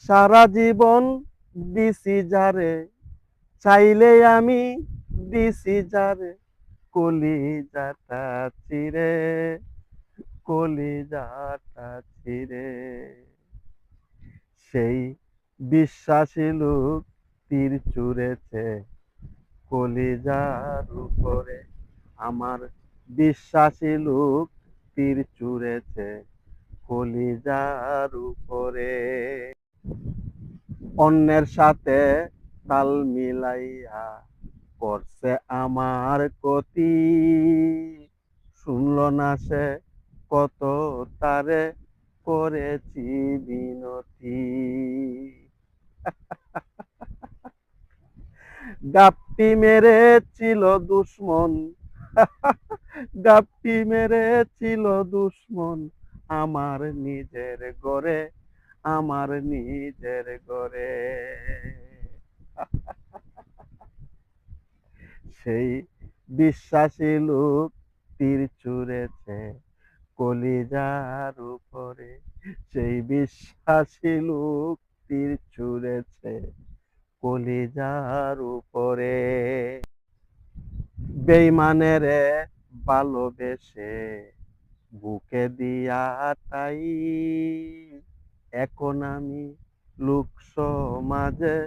সারা জীবন দিছি যারে, চাইলে আমি দিছি যারে, কলিজাটা চিরে, কলিজাটা চিরে। সেই বিশ্বাসী লোক তীর ছুঁড়েছে কলিজার উপরে। আমার বিশ্বাসী লোক তীর ছুঁড়েছে কলিজার উপরে। অন্যের সাথে তাল মিলাইয়া করছে আমার ক্ষতি, শুনল না সে কত তারে করেছি বিনতি। গাপ্পি মেরেছিল দুশ্মন, গাপ্পি মেরেছিল দুশ্মন আমার নিজের ঘরে, আমার নিজের ঘরে। সেই বিশ্বাসী লোক তীর ছুঁড়েছে কলিজার উপরে, সেই বিশ্বাসী লোক তীর ছুঁড়েছে কলিজার উপরে। বেইমানেরে ভালোবেসে বুকে দিয়া তাই, এখন আমি লোক সমাজে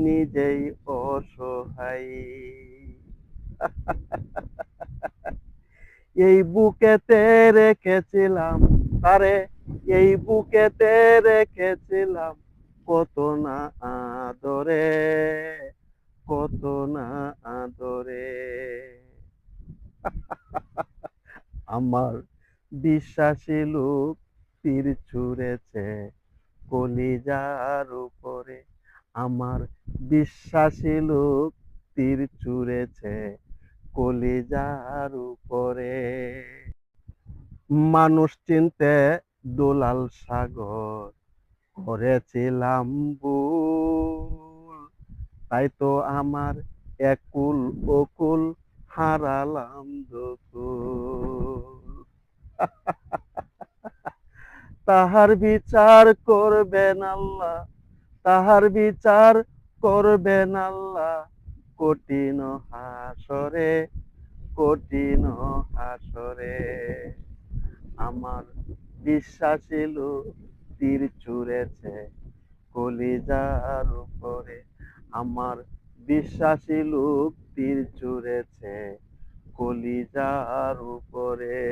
নিজেই অসহায়। এই বুকেতে রেখেছিলাম তারে, এই বুকেতে রেখেছিলাম কত না আদরে, কত না আদরে। আমার বিশ্বাসী লোক তীর ছুঁড়েছে কলিজার উপরে, আমার বিশ্বাসী লোক তীর ছুঁড়েছে কলিজার উপরে। মানুষ চিনতে দুলাল সাগর করেছিলাম ভুল, তাই তো আমার একুল ওকুল হারালাম দুকুল। তাহার বিচার করবেন আল্লাহ, তাহার বিচার করবেন আল্লাহ কঠিন হাসরে, কঠিন হাসরে। আমার বিশ্বাসী লোক তীর ছুঁড়েছে কলিজার উপরে, আমার বিশ্বাসী লোক তীর ছুঁড়েছে কলিজার উপরে।